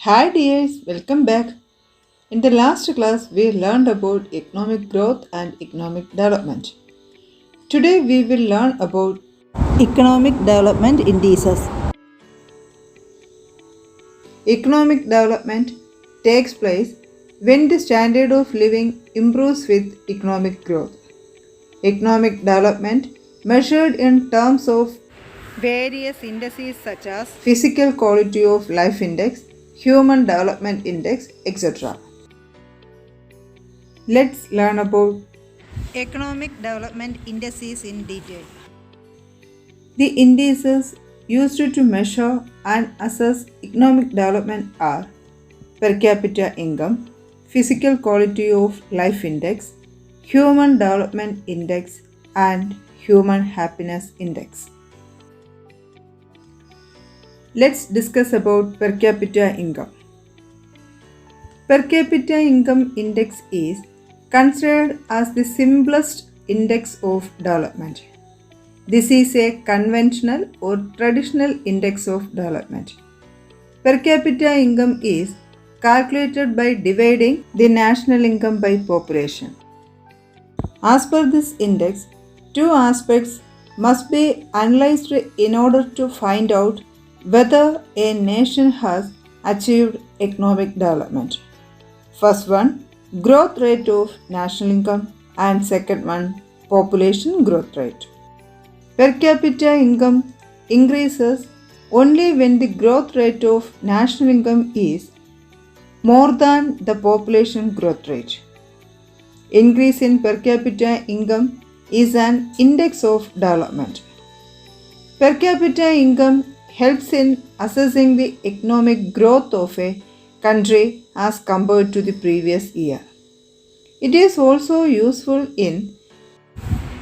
Hi dears, welcome back. In the last class, we learned about economic growth and economic development. Today, we will learn about Economic development indices. economic development takes place when the standard of living improves with economic growth. Economic development measured in terms of various indices such as physical quality of life index, human development index, etc. Let's learn about Economic development indices in detail. the indices used to measure and assess economic development are per capita income, physical quality of life index, human development index, and human happiness index. Let's discuss about per capita income. Per capita income index is considered as the simplest index of development. This is a conventional or traditional index of development. Per capita income is calculated by dividing the national income by population. As per this index, two aspects must be analyzed in order to find out whether a nation has achieved economic development. First one, growth rate of national income, and second one, population growth rate. Per capita income increases only when the growth rate of national income is more than the population growth rate. Increase in per capita income is an index of development. Per capita income helps in assessing the economic growth of a country as compared to the previous year. It is also useful in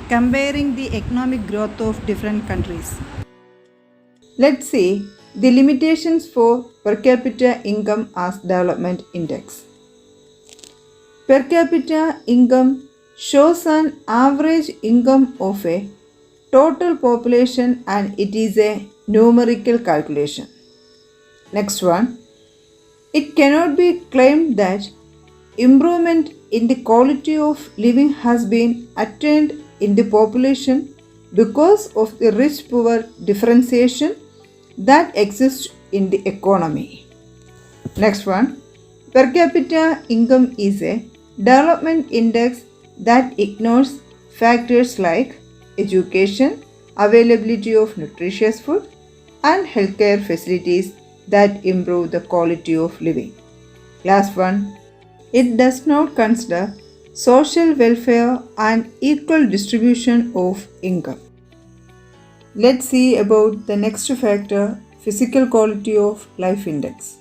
Comparing the economic growth of different countries. let's see the limitations for per capita income as development index. Per capita income shows an average income of a total population and it is a numerical calculation. Next one, it cannot be claimed that improvement in the quality of living has been attained in the population because of the rich poor differentiation that exists in the economy. Next one, per capita income is a development index that ignores factors like education, availability of nutritious food, and healthcare facilities that improve the quality of living. Last one, it does not consider social welfare and equal distribution of income. Let's see about the next factor, physical quality of life index.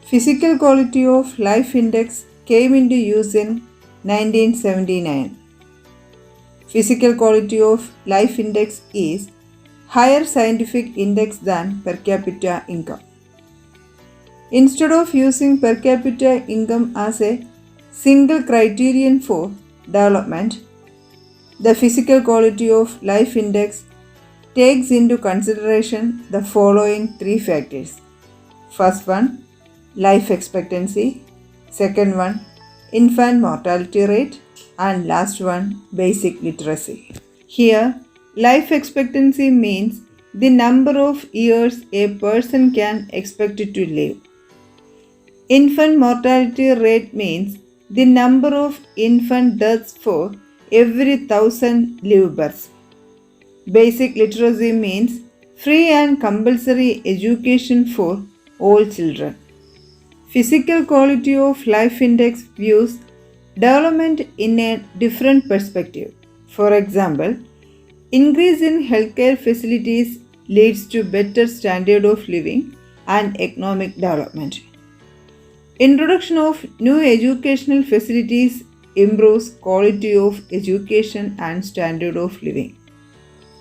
Physical quality of life index came into use in 1979. Physical quality of life index is higher scientific index than per capita income. Instead of using per capita income as a single criterion for development, the physical quality of life index takes into consideration the following three factors. First one, life expectancy. Second one, infant mortality rate. And last one, basic literacy. Here, life expectancy means the number of years a person can expect to live. Infant mortality rate means the number of infant deaths for every 1,000 live births. Basic literacy means free and compulsory education for all children. Physical quality of life index views development in a different perspective. For example, increase in healthcare facilities leads to better standard of living and economic development. Introduction of new educational facilities improves quality of education and standard of living.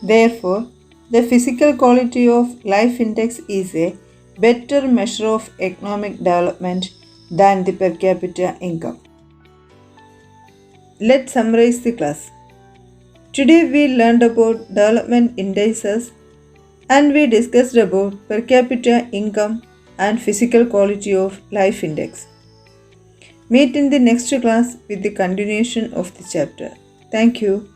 Therefore, the physical quality of life index is a better measure of economic development than the per capita income. Let's summarize the class. Today we learned about development indices and we discussed about per capita income and physical quality of life index. Meet in the next class with the continuation of the chapter. Thank you.